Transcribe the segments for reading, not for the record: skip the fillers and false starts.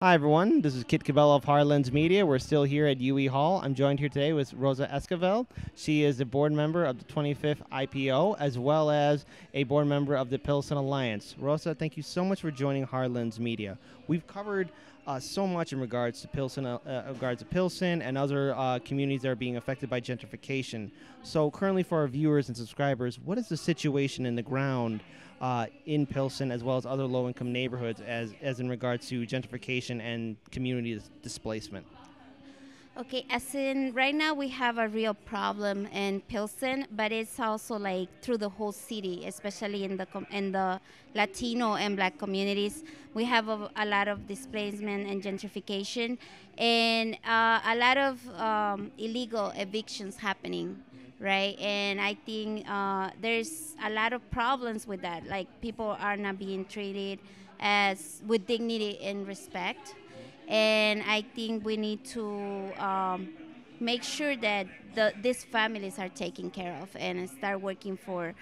Hi, everyone. This is Kit Cabela of hardlensmedia. We're still here at UE Hall. I'm joined here today with Rosa Esquivel. She is the board member of the 25th IPO, as well as a board member of the Pilsen Alliance. Rosa, thank you so much for joining hardlensmedia. We've covered so much in regards to Pilsen and other communities that are being affected by gentrification. So currently for our viewers and subscribers, what is the situation in the ground in Pilsen as well as other low-income neighborhoods as in regards to gentrification and community displacement? Okay, as in right now we have a real problem in Pilsen, but it's also like through the whole city, especially in the Latino and Black communities. We have a lot of displacement and gentrification, and a lot of illegal evictions happening, right? And I think there's a lot of problems with that. Like people are not being treated as with dignity and respect, and I think we need to make sure that these families are taken care of and start working for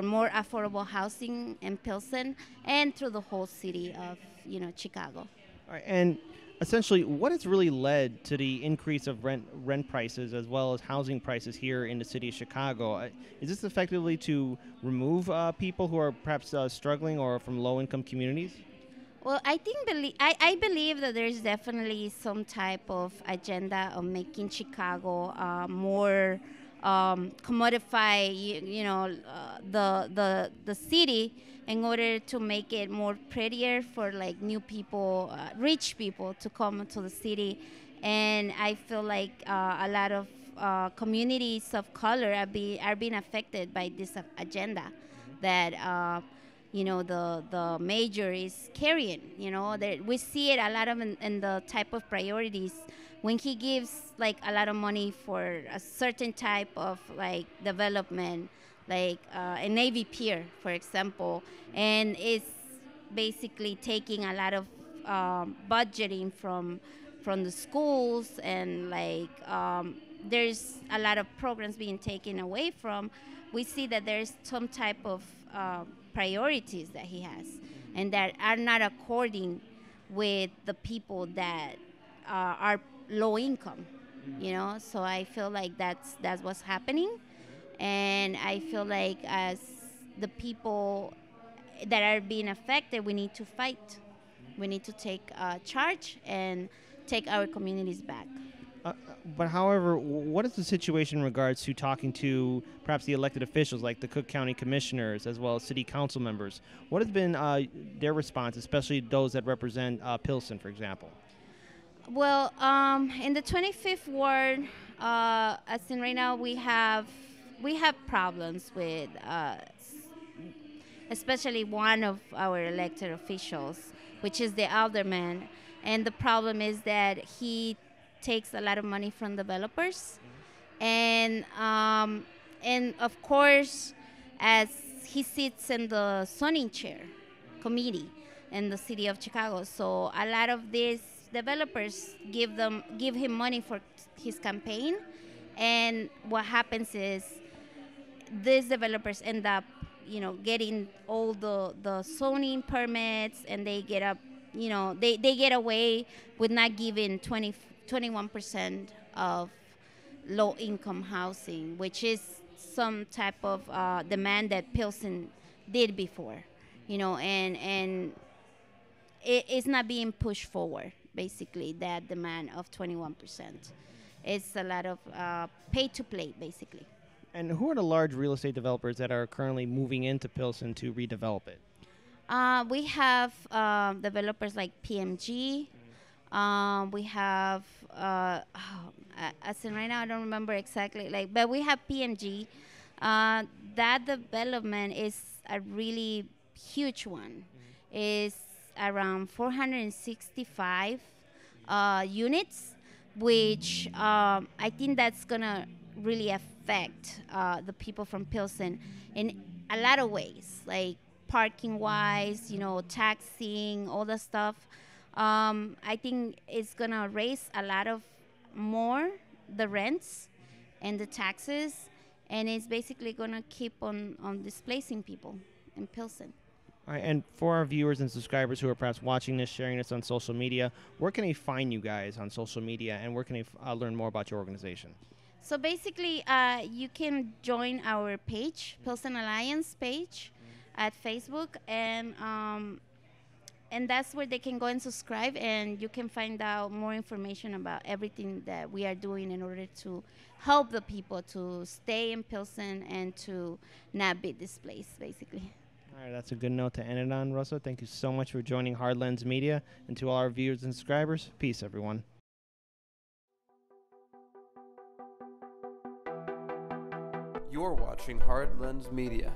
more affordable housing in Pilsen and through the whole city of Chicago. All right, and essentially, what has really led to the increase of rent prices as well as housing prices here in the city of Chicago? Is this effectively to remove people who are perhaps struggling or from low-income communities? Well, I believe that there's definitely some type of agenda of making Chicago more commodify, the city in order to make it more prettier for like new people, rich people to come to the city, and I feel like a lot of communities of color are being affected by this agenda that the major is carrying. We see it a lot of in the type of priorities when he gives like a lot of money for a certain type of like development, like a Navy Pier, for example, and it's basically taking a lot of budgeting from the schools, and like there's a lot of programs being taken away from. We see that there's some type of priorities that he has, and that are not according with the people that are low income. So I feel like that's what's happening, and I feel like as the people that are being affected, we need to fight. We need to take charge and take our communities back. Uh, but however, what is the situation in regards to talking to perhaps the elected officials like the Cook County commissioners as well as city council members? What has been their response, especially those that represent Pilsen, for example? Well, in the 25th ward, as in right now, we have problems with, especially one of our elected officials, which is the alderman, and the problem is that he takes a lot of money from developers, and of course, as he sits in the zoning chair committee in the city of Chicago, so a lot of these developers give him money for his campaign, and what happens is these developers end up getting all the zoning permits, and they get up they get away with not giving 21% of low income housing, which is some type of demand that Pilsen did before, and it's not being pushed forward. Basically, that demand of 21%, it's a lot of pay to play, basically. And who are the large real estate developers that are currently moving into Pilsen to redevelop it? We have developers like PMG. We have, as in right now, I don't remember exactly, but we have PMG. That development is a really huge one. It's around 465 units, which I think that's gonna really affect the people from Pilsen in a lot of ways, like parking wise, taxing, all the stuff. I think it's gonna raise a lot of more the rents and the taxes, and it's basically gonna keep on displacing people in Pilsen. All right, and for our viewers and subscribers who are perhaps watching this, sharing this on social media, where can they find you guys on social media, and where can they learn more about your organization? So basically, you can join our page, Pilsen Alliance page, at Facebook, and that's where they can go and subscribe, and you can find out more information about everything that we are doing in order to help the people to stay in Pilsen and to not be displaced, basically. All right, that's a good note to end it on, Rosa. Thank you so much for joining Hard Lens Media, and to all our viewers and subscribers, peace, everyone. You're watching Hard Lens Media.